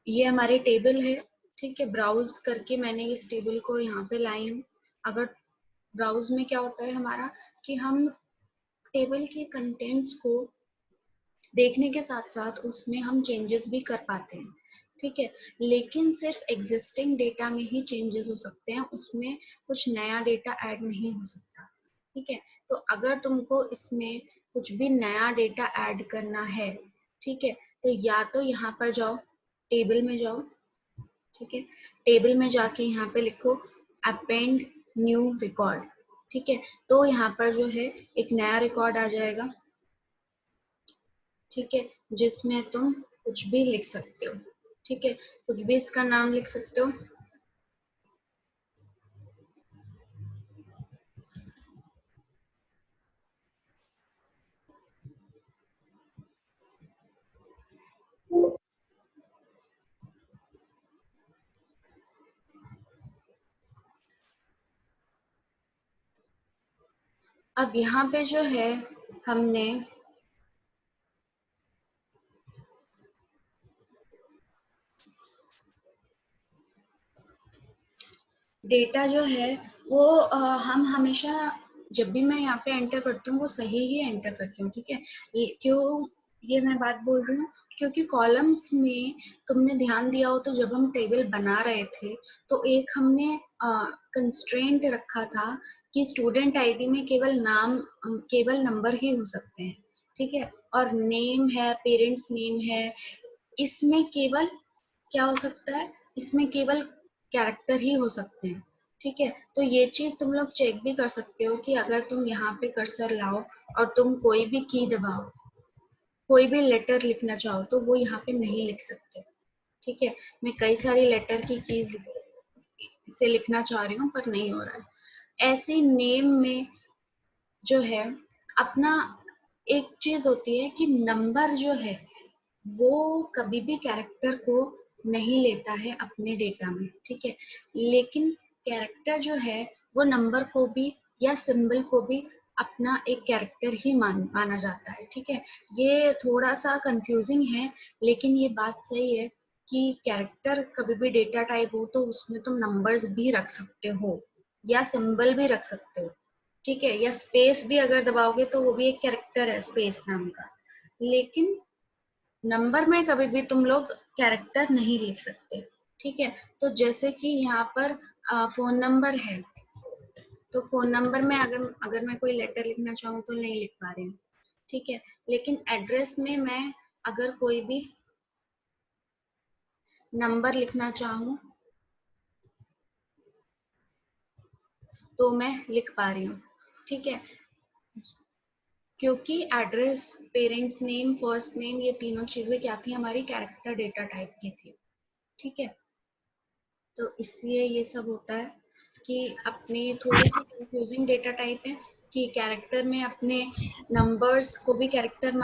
ये हमारे टेबल है, ठीक है। ब्राउज करके मैंने इस टेबल को यहाँ पे लाई हूँ। अगर ब्राउज में क्या होता है हमारा कि हम टेबल के कंटेंट्स को देखने के साथ साथ उसमें हम चेंजेस भी कर पाते हैं, ठीक है। लेकिन सिर्फ एग्जिस्टिंग डेटा में ही चेंजेस हो सकते हैं, उसमें कुछ नया डेटा ऐड नहीं हो सकता, ठीक है। तो अगर तुमको इसमें कुछ भी नया डेटा ऐड करना है, ठीक है, तो या तो यहाँ पर जाओ, टेबल में जाओ, ठीक है। टेबल में जाके यहाँ पे लिखो अपेंड न्यू रिकॉर्ड, ठीक है। तो यहाँ पर जो है एक नया रिकॉर्ड आ जाएगा, ठीक है, जिसमें तुम कुछ भी लिख सकते हो, ठीक है, कुछ भी इसका नाम लिख सकते हो। अब यहाँ पे जो है हमने डेटा जो है वो हम हमेशा जब भी मैं यहाँ पे एंटर करती हूँ वो सही ही एंटर करती हूँ, ठीक है। क्यों ये मैं बात बोल रही हूँ, क्योंकि कॉलम्स में तुमने ध्यान दिया हो तो जब हम टेबल बना रहे थे तो एक हमने कंस्ट्रेंट रखा था कि स्टूडेंट आईडी में केवल नाम केवल नंबर ही हो सकते हैं, ठीक है। और नेम है, पेरेंट्स नेम है, इसमें केवल क्या हो सकता है, इसमें केवल कैरेक्टर ही हो सकते हैं, ठीक है। तो ये चीज तुम लोग चेक भी कर सकते हो कि अगर तुम यहाँ पे कर्सर लाओ और तुम कोई भी की दबाओ, कोई भी लेटर लिखना चाहो तो वो यहाँ पे नहीं लिख सकते, ठीक है। मैं कई सारी लेटर की कीज से लिखना चाह रही हूँ पर नहीं हो रहा है। ऐसे नेम में जो है अपना एक चीज होती है कि नंबर जो है वो कभी भी कैरेक्टर को नहीं लेता है अपने डेटा में, ठीक है। लेकिन कैरेक्टर जो है वो नंबर को भी या सिंबल को भी अपना एक कैरेक्टर ही माना जाता है, ठीक है। ये थोड़ा सा कंफ्यूजिंग है लेकिन ये बात सही है कि कैरेक्टर कभी भी डेटा टाइप हो तो उसमें तुम नंबर्स भी रख सकते हो या सिंबल भी रख सकते हो, ठीक है। या स्पेस भी अगर दबाओगे तो वो भी एक कैरेक्टर है स्पेस नाम का। लेकिन नंबर में कभी भी तुम लोग कैरेक्टर नहीं लिख सकते, ठीक है। तो जैसे कि यहाँ पर फोन नंबर है, तो फोन नंबर में अगर मैं कोई लेटर लिखना चाहूँ तो नहीं लिख पा रही हूँ, ठीक है। लेकिन एड्रेस में मैं अगर कोई भी नंबर लिखना चाहूँ तो मैं लिख पा रही हूँ, ठीक है। क्योंकि address, parents name, first name, ये तीनों चीजें क्या थी, हमारी कैरेक्टर डेटा टाइप की थी, ठीक है। तो इसलिए ये सब होता है कि अपने थोड़ी सी कंफ्यूजिंग डेटा टाइप है कि कैरेक्टर में अपने नंबर्स को भी कैरेक्टर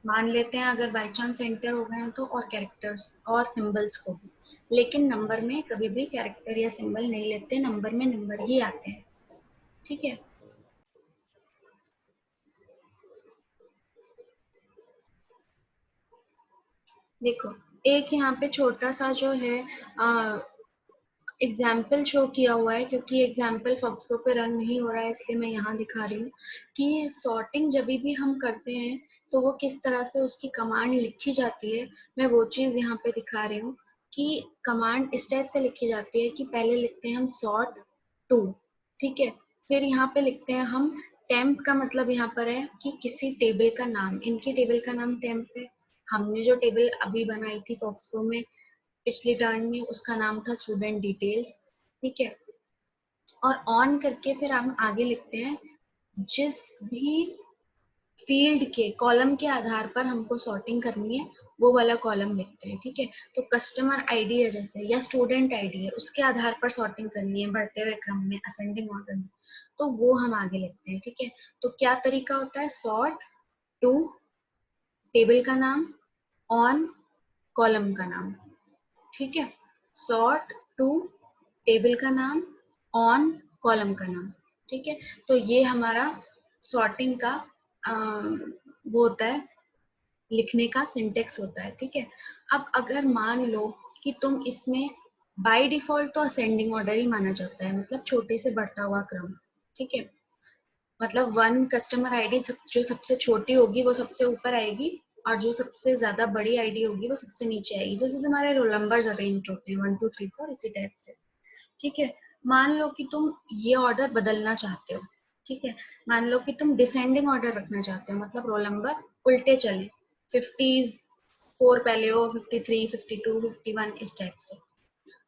मान लेते हैं अगर बाय चांस एंटर हो गए हैं तो, और कैरेक्टर्स और सिंबल्स को भी। लेकिन नंबर में कभी भी कैरेक्टर या सिंबल नहीं लेते, नंबर में नंबर ही आते हैं, ठीक है। देखो एक यहाँ पे छोटा सा जो है एग्जाम्पल शो किया हुआ है, क्योंकि एग्जाम्पल फॉक्सप्रो पे रन नहीं हो रहा है इसलिए मैं यहाँ दिखा रही हूँ कि सॉर्टिंग जब भी हम करते हैं तो वो किस तरह से उसकी कमांड लिखी जाती है। मैं वो चीज यहाँ पे दिखा रही हूँ कि कमांड इस टाइप से लिखी जाती है कि पहले लिखते हैं हम सॉर्ट टू, ठीक है। फिर यहाँ पे लिखते हैं हम टेम्प, का मतलब यहाँ पर है कि किसी टेबल का नाम, इनकी टेबल का नाम टेम्प है। हमने जो टेबल अभी बनाई थी फॉक्सप्रो में पिछले टर्न में उसका नाम था स्टूडेंट डिटेल्स, ठीक है। और ऑन करके फिर हम आगे लिखते हैं जिस भी फील्ड के कॉलम के आधार पर हमको सॉर्टिंग करनी है वो वाला कॉलम लिखते हैं, ठीक है। तो कस्टमर आईडी है जैसे या स्टूडेंट आईडी है, उसके आधार पर सॉर्टिंग करनी है बढ़ते हुए क्रम में असेंडिंग ऑर्डर में, तो वो हम आगे लिखते हैं, ठीक है। तो क्या तरीका होता है, सॉर्ट टू टेबल का नाम, ऑन कॉलम का नाम, ठीक है। सॉर्ट टू टेबल का नाम, ऑन कॉलम का नाम, ठीक है। तो ये हमारा सॉर्टिंग का वो होता है, लिखने का सिंटेक्स होता है, ठीक है। अब अगर मान लो कि तुम इसमें बाय डिफॉल्ट तो असेंडिंग ऑर्डर ही माना जाता है, मतलब छोटे से बढ़ता हुआ क्रम, ठीक है। मतलब वन कस्टमर आईडी जो सबसे छोटी होगी वो सबसे ऊपर आएगी, और जो सबसे ज्यादा बड़ी आईडी होगी वो सबसे नीचे आएगी। जैसे तुम्हारे रोल नंबर अरेंज होते हैं 1 2 3 4 इसी टाइप से, ठीक है। मान लो कि तुम ये ऑर्डर बदलना चाहते हो, ठीक है। मान लो कि तुम डिसेंडिंग ऑर्डर रखना चाहते हो, मतलब रोल नंबर उल्टे चले, 50s 4 पहले हो, 53 52 51 इस टाइप से।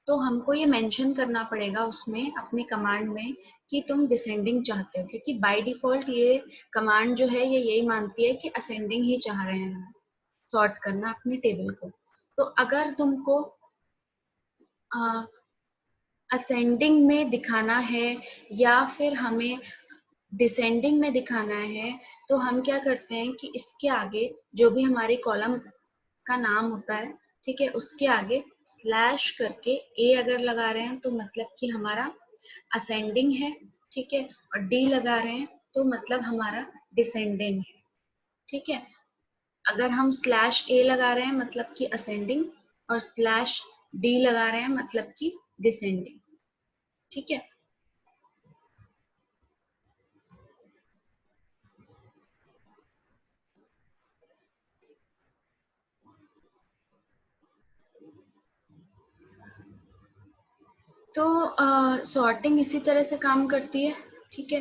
तो हमको ये मेंशन करना पड़ेगा उसमें अपने कमांड में कि तुम डिसेंडिंग चाहते हो, क्योंकि बाय डिफॉल्ट ये कमांड जो है ये यही मानती है कि असेंडिंग ही चाह रहे हैं हम सॉर्ट करना अपने टेबल को। तो अगर तुमको असेंडिंग में दिखाना है या फिर हमें डिसेंडिंग में दिखाना है, तो हम क्या करते हैं कि इसके आगे जो भी हमारे कॉलम का नाम होता है, ठीक है, उसके आगे स्लैश करके ए अगर लगा रहे हैं तो मतलब कि हमारा असेंडिंग है, ठीक है, और डी लगा रहे हैं तो मतलब हमारा डिसेंडिंग है, ठीक है। अगर हम स्लैश ए लगा रहे हैं मतलब कि असेंडिंग, और स्लैश डी लगा रहे हैं मतलब कि डिसेंडिंग, ठीक है। तो सॉर्टिंग इसी तरह से काम करती है, ठीक है।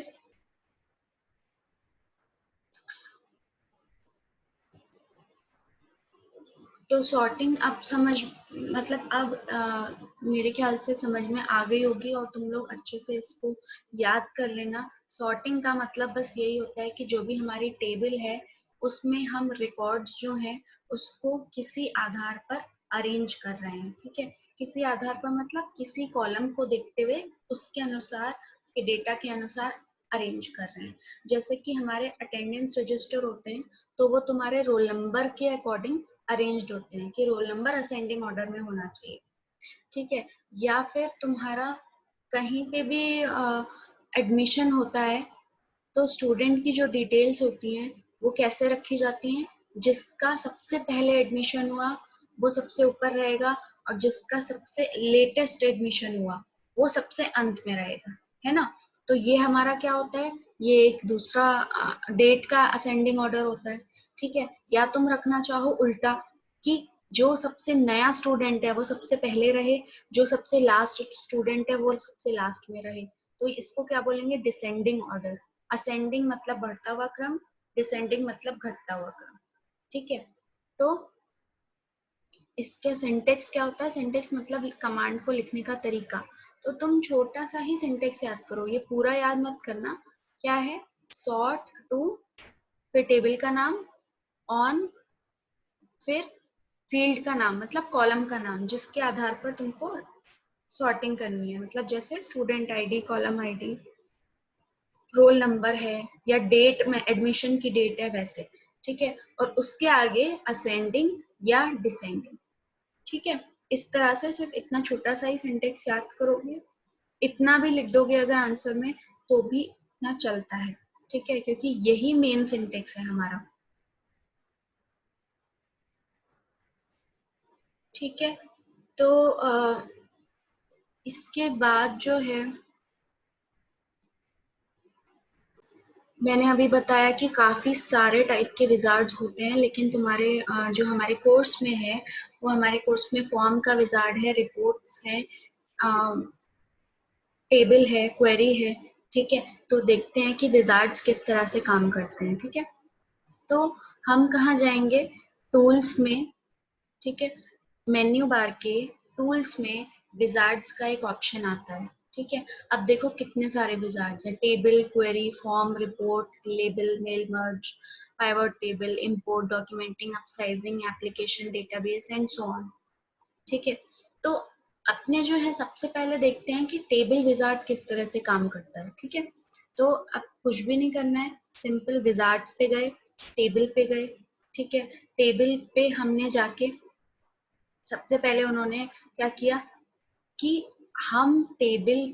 तो सॉर्टिंग अब समझ, मतलब अब मेरे ख्याल से समझ में आ गई होगी, और तुम लोग अच्छे से इसको याद कर लेना। सॉर्टिंग का मतलब बस यही होता है कि जो भी हमारी टेबल है उसमें हम रिकॉर्ड्स जो हैं उसको किसी आधार पर अरेंज कर रहे हैं, ठीक है। किसी आधार पर मतलब किसी कॉलम को देखते हुए उसके अनुसार, उसके डेटा के अनुसार अरेंज कर रहे हैं। जैसे कि हमारे अटेंडेंस रजिस्टर होते हैं, तो वो तुम्हारे रोल नंबर के अकॉर्डिंग अरेंज्ड होते हैं कि रोल नंबर असेंडिंग ऑर्डर में होना चाहिए, ठीक है। या फिर तुम्हारा कहीं पे भी एडमिशन होता है, तो स्टूडेंट की जो डिटेल्स होती हैं वो कैसे रखी जाती हैं, जिसका सबसे पहले एडमिशन हुआ वो सबसे ऊपर रहेगा, और जिसका सबसे लेटेस्ट एडमिशन हुआ वो सबसे अंत में रहेगा, है ना। तो ये हमारा क्या होता है, ये एक दूसरा डेट का असेंडिंग ऑर्डर होता है, ठीक है। या तुम रखना चाहो उल्टा कि जो सबसे नया स्टूडेंट है वो सबसे पहले रहे, जो सबसे लास्ट स्टूडेंट है वो सबसे लास्ट में रहे, तो इसको क्या बोलेंगे, डिसेंडिंग ऑर्डर। असेंडिंग मतलब बढ़ता हुआ क्रम, डिसेंडिंग मतलब घटता हुआ क्रम, ठीक है। तो इसके सिंटेक्स क्या होता है, सिंटेक्स मतलब कमांड को लिखने का तरीका। तो तुम छोटा सा ही सिंटेक्स याद करो, ये पूरा याद मत करना। क्या है, सॉर्ट टू, फिर टेबल का नाम, ऑन, फिर फील्ड का नाम मतलब कॉलम का नाम जिसके आधार पर तुमको सॉर्टिंग करनी है, मतलब जैसे student ID, column ID, roll number है, या डेट में एडमिशन की डेट है वैसे, ठीक है। और उसके आगे असेंडिंग या डिसेंडिंग, ठीक है। इस तरह से सिर्फ इतना छोटा सा ही सिंटेक्स याद करोगे, इतना भी लिख दोगे अगर आंसर में तो भी इतना चलता है, ठीक है, क्योंकि यही मेन सिंटेक्स है हमारा, ठीक है। तो इसके बाद जो है मैंने अभी बताया कि काफी सारे टाइप के विजार्ड्स होते हैं, लेकिन तुम्हारे जो हमारे कोर्स में है वो हमारे कोर्स में फॉर्म का विजार्ड है, रिपोर्ट्स है, टेबल है, क्वेरी है, ठीक है। तो देखते हैं कि विजार्ड्स किस तरह से काम करते हैं, ठीक है। तो हम कहाँ जाएंगे, टूल्स में, ठीक है। मेन्यू बार के टूल्स में विजार्ड्स का एक ऑप्शन आता है, ठीक है। अब देखो कितने सारे विजार्ड्स हैं, table, query, form, report, label, mail merge, pivot table, import, documenting, upsizing, application, database and so on, ठीक है। तो अपने जो है सबसे पहले देखते हैं कि टेबल विजार्ड किस तरह से काम करता है, ठीक है। तो अब कुछ भी नहीं करना है, सिंपल विजार्ड्स पे गए, टेबल पे गए, ठीक है। टेबल पे हमने जाके सबसे पहले उन्होंने क्या किया कि हम टेबल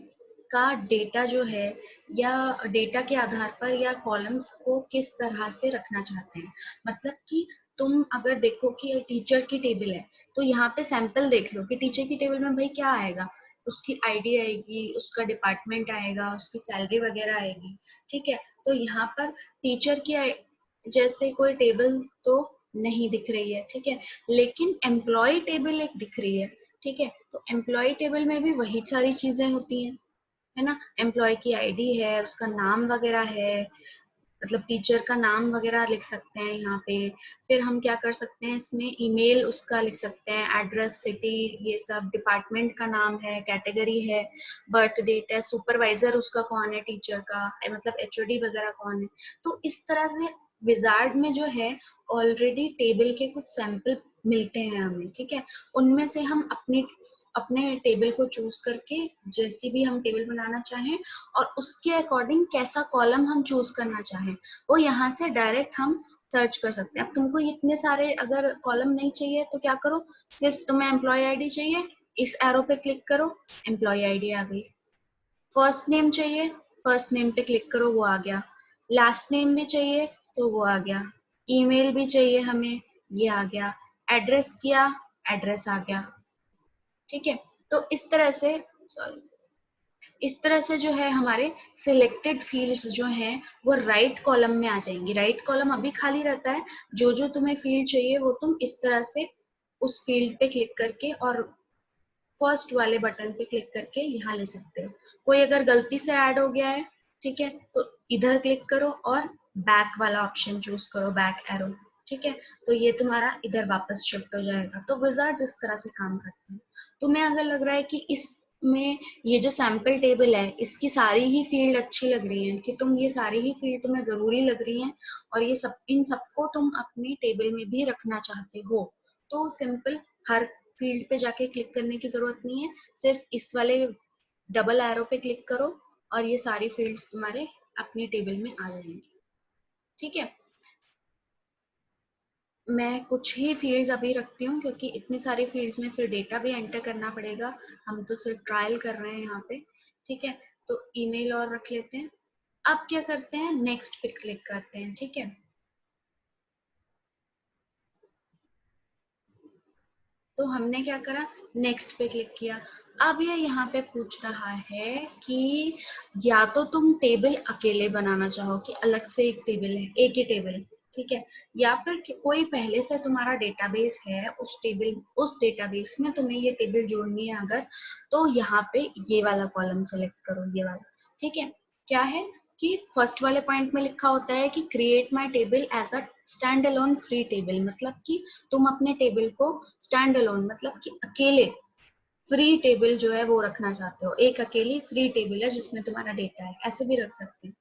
का डेटा जो है या डेटा के आधार पर या कॉलम्स को किस तरह से रखना चाहते हैं, मतलब कि तुम अगर देखो कि ये टीचर की टेबल है, तो यहाँ पे सैंपल देख लो कि टीचर की टेबल में भाई क्या आएगा। उसकी आईडी आएगी, उसका डिपार्टमेंट आएगा, उसकी सैलरी वगैरह आएगी। ठीक है, तो यहाँ पर टीचर की जैसे कोई टेबल तो नहीं दिख रही है। ठीक है, लेकिन एम्प्लॉय टेबल एक दिख रही है। ठीक है, तो एम्प्लॉय टेबल में भी वही सारी चीजें होती हैं, है ना। एम्प्लॉय की आईडी है, उसका नाम वगैरह है, मतलब टीचर का नाम वगैरह लिख सकते हैं यहाँ पे। फिर हम क्या कर सकते हैं, इसमें ईमेल उसका लिख सकते हैं, एड्रेस, सिटी, ये सब, डिपार्टमेंट का नाम है, कैटेगरी है, बर्थ डेट है, सुपरवाइजर उसका कौन है टीचर का, मतलब एचओडी वगैरह कौन है। तो इस तरह से विजार्ड में जो है ऑलरेडी टेबल के कुछ सैंपल मिलते हैं हमें। ठीक है, उनमें से हम अपनी अपने टेबल को चूज करके जैसी भी हम टेबल बनाना चाहें और उसके अकॉर्डिंग कैसा कॉलम हम चूज करना चाहें, वो यहाँ से डायरेक्ट हम सर्च कर सकते हैं। अब तुमको इतने सारे अगर कॉलम नहीं चाहिए तो क्या करो, सिर्फ तुम्हें एम्प्लॉय आईडी चाहिए, इस एरो पे क्लिक करो, एम्प्लॉय आईडी आ गई। फर्स्ट नेम चाहिए, फर्स्ट नेम पे क्लिक करो, वो आ गया। लास्ट नेम भी चाहिए तो वो आ गया। ईमेल भी चाहिए हमें, ये आ गया। एड्रेस किया, एड्रेस आ गया। ठीक है, तो इस तरह से, सॉरी, इस तरह से जो है हमारे सिलेक्टेड फील्ड्स जो हैं वो राइट कॉलम में आ जाएंगी। राइट कॉलम अभी खाली रहता है, जो जो तुम्हें फील्ड चाहिए वो तुम इस तरह से उस फील्ड पे क्लिक करके और फर्स्ट वाले बटन पे क्लिक करके यहाँ ले सकते हो। कोई अगर गलती से ऐड हो गया है, ठीक है, तो इधर क्लिक करो और बैक वाला ऑप्शन चूज करो, बैक एरो। ठीक है, तो ये तुम्हारा इधर वापस शिफ्ट हो जाएगा। तो विजार्ड इस तरह से काम करते हैं। तुम्हें अगर लग रहा है कि इसमें ये जो सैंपल टेबल है इसकी सारी ही फील्ड अच्छी लग रही है, कि तुम ये सारी ही फील्ड तुम्हें जरूरी लग रही है और ये सब, इन सबको तुम अपने टेबल में भी रखना चाहते हो, तो सिंपल हर फील्ड पे जाके क्लिक करने की जरूरत नहीं है। सिर्फ इस वाले डबल एरो पे क्लिक करो और ये सारी फील्ड्स तुम्हारे अपनी टेबल में आ जाएंगी। ठीक है, मैं कुछ ही फील्ड्स अभी रखती हूँ क्योंकि इतनी सारी फील्ड्स में फिर डेटा भी एंटर करना पड़ेगा। हम तो सिर्फ ट्रायल कर रहे हैं यहाँ पे। ठीक है, तो ईमेल और रख लेते हैं। अब क्या करते हैं, नेक्स्ट पे क्लिक करते हैं। ठीक है, तो हमने क्या करा, नेक्स्ट पे क्लिक किया। अब ये यहाँ पे पूछ रहा है कि या तो तुम टेबल अकेले बनाना चाहो कि अलग से एक टेबल है, एक ही टेबल है, ठीक है, या फिर कोई पहले से तुम्हारा डेटाबेस है, उस डेटाबेस में तुम्हें ये टेबल जोड़नी है अगर, तो यहाँ पे ये वाला कॉलम सेलेक्ट करो, ये वाला। ठीक है, क्या है कि फर्स्ट वाले पॉइंट में लिखा होता है कि create my table as a stand alone free table, मतलब कि तुम अपने टेबल को स्टैंड अलोन मतलब कि अकेले फ्री टेबल जो है वो रखना चाहते हो, एक अकेली फ्री टेबल है जिसमें तुम्हारा डेटा है, ऐसे भी रख सकते हैं।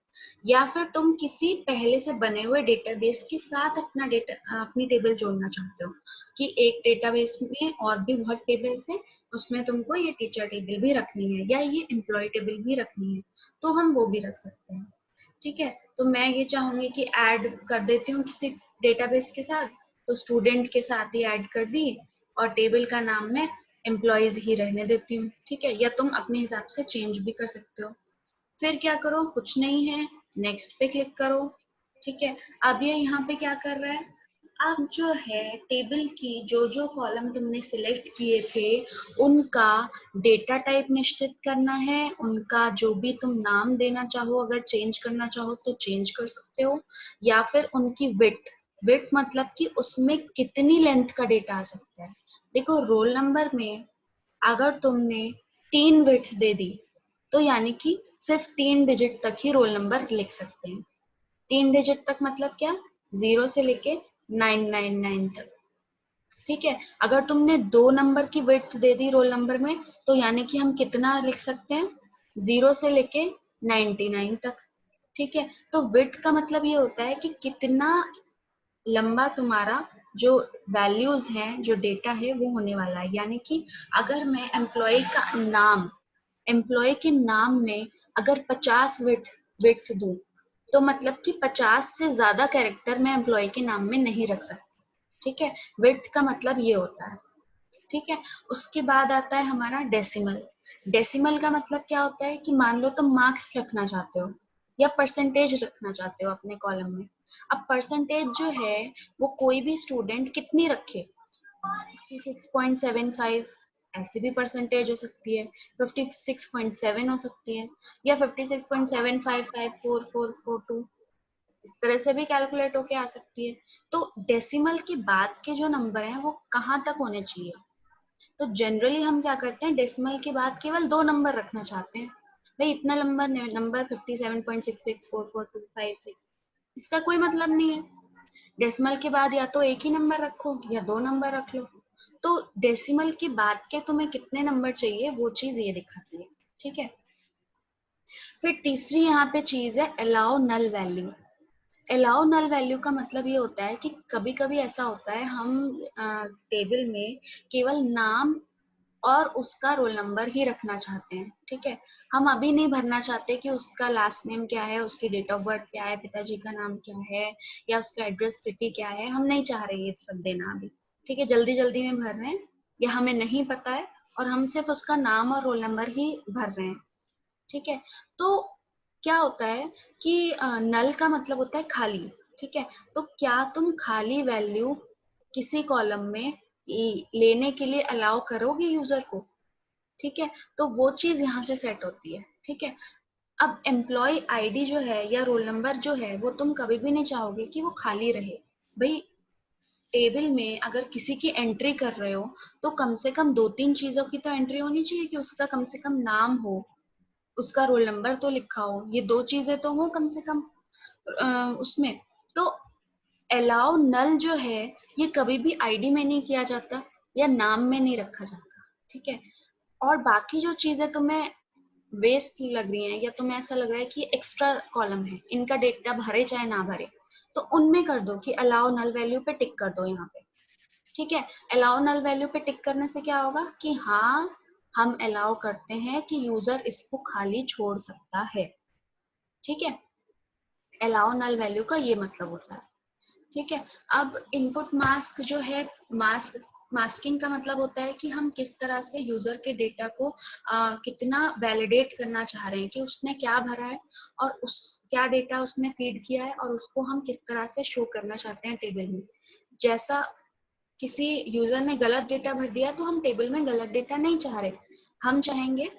या फिर तुम किसी पहले से बने हुए डेटाबेस के साथ अपना डेटा, अपनी टेबल जोड़ना चाहते हो कि एक डेटाबेस में और भी बहुत टेबल्स हैं, उसमें तुमको ये टीचर टेबल भी रखनी है या ये एम्प्लॉय टेबल भी रखनी है, तो हम वो भी रख सकते हैं। ठीक है, तो मैं ये चाहूंगी कि ऐड कर देती हूँ किसी डेटाबेस के साथ, तो स्टूडेंट के साथ ही ऐड कर दी और टेबल का नाम मैं एम्प्लॉयज ही रहने देती हूँ। ठीक है, या तुम अपने हिसाब से चेंज भी कर सकते हो। फिर क्या करो, कुछ नहीं है, नेक्स्ट पे क्लिक करो। ठीक है, अब ये यहाँ पे क्या कर रहा है, अब जो है टेबल की जो जो कॉलम तुमने सिलेक्ट किए थे उनका डेटा टाइप निश्चित करना है, उनका जो भी तुम नाम देना चाहो, अगर चेंज करना चाहो तो चेंज कर सकते हो, या फिर उनकी विड्थ, विड्थ मतलब कि उसमें कितनी लेंथ का डेटा आ सकता है। देखो रोल नंबर में अगर तुमने 3 विड्थ दे दी तो यानी कि सिर्फ 3 डिजिट तक ही रोल नंबर लिख सकते हैं। 3 डिजिट तक मतलब क्या, 0 से लेके 999 तक। ठीक है, अगर तुमने 2 नंबर की विड्थ दे दी रोल नंबर में तो यानी कि हम कितना लिख सकते हैं, 0 से लेके 99 तक। ठीक है, तो विड्थ का मतलब ये होता है कि कितना लंबा तुम्हारा जो वैल्यूज हैं, जो डेटा है वो होने वाला है। यानी कि अगर मैं एम्प्लॉय के नाम में अगर 50 विड्थ दूं तो मतलब कि 50 से ज्यादा कैरेक्टर मैं एम्प्लॉय के नाम में नहीं रख सकती। ठीक है, विड्थ का मतलब ये होता है। ठीक है, उसके बाद आता है हमारा डेसिमल। डेसिमल का मतलब क्या होता है कि मान लो तुम मार्क्स रखना चाहते हो या परसेंटेज रखना चाहते हो अपने कॉलम में, अब परसेंटेज जो है वो कोई भी स्टूडेंट कितनी रखे, 56.75 ऐसी भी परसेंटेज हो सकती है, 56.7 हो सकती है, या 56.75544442 इस तरह से भी कैलकुलेट होके आ सकती है। तो डेसिमल के बाद के जो नंबर हैं वो कहाँ तक होने चाहिए? तो जनरली हम क्या करते हैं, डेसिमल के बाद केवल 2 नंबर रखना चाहते हैं। भाई इतना नंबर 57.664425 इसका कोई मतलब नहीं है। डेसिमल के बाद या तो एक ही नंबर रखो या 2 नंबर रख लो। तो डेसिमल के बाद के तुम्हें कितने नंबर चाहिए वो चीज ये दिखाती है, ठीक है। फिर तीसरी यहाँ पे चीज है allow null value. Allow null value का मतलब ये होता है कि कभी कभी ऐसा होता है हम टेबल में केवल नाम और उसका रोल नंबर ही रखना चाहते हैं, ठीक है। हम अभी नहीं भरना चाहते कि उसका लास्ट नेम क्या है, उसकी डेट ऑफ बर्थ क्या है, पिताजी का नाम क्या है, या उसका एड्रेस सिटी क्या है, हम नहीं चाह रहे ये सब देना अभी, ठीक है। जल्दी जल्दी में भर रहे हैं या हमें नहीं पता है और हम सिर्फ उसका नाम और रोल नंबर ही भर रहे हैं, ठीक है। तो क्या होता है कि नल का मतलब होता है खाली, ठीक है। तो क्या तुम खाली वैल्यू किसी कॉलम में लेने के लिए अलाउ करोगे यूजर को, ठीक है। तो वो चीज यहाँ से सेट होती है, ठीक है। अब एम्प्लॉय आईडी जो है या रोल नंबर जो है वो तुम कभी भी नहीं चाहोगे कि वो खाली रहे। भाई टेबल में अगर किसी की एंट्री कर रहे हो तो कम से कम 2-3 चीजों की तो एंट्री होनी चाहिए, कि उसका कम से कम नाम हो, उसका रोल नंबर तो लिखा हो, ये 2 चीजें तो हो कम से कम उसमें। तो अलाउ नल जो है ये कभी भी आईडी में नहीं किया जाता या नाम में नहीं रखा जाता, ठीक है। और बाकी जो चीजें तुम्हें वेस्ट लग रही हैं या तुम्हें ऐसा लग रहा है कि एक्स्ट्रा कॉलम है, इनका डेटा भरे चाहे ना भरे, तो उनमें कर दो कि अलाउ नल वैल्यू पे टिक कर दो यहाँ पे, ठीक है। अलाउ नल वैल्यू पे टिक करने से क्या होगा कि हाँ हम अलाउ करते हैं कि यूजर इसको खाली छोड़ सकता है, ठीक है। अलाउ नल वैल्यू का ये मतलब होता है, ठीक है। अब इनपुट मास्क जो है, मास्किंग का मतलब होता है कि हम किस तरह से यूजर के डेटा को कितना वैलिडेट करना चाह रहे हैं कि उसने क्या भरा है और उस क्या डेटा उसने फीड किया है और उसको हम किस तरह से शो करना चाहते हैं टेबल में। जैसा किसी यूजर ने गलत डेटा भर दिया तो हम टेबल में गलत डेटा नहीं चाह रहे, हम चाहेंगे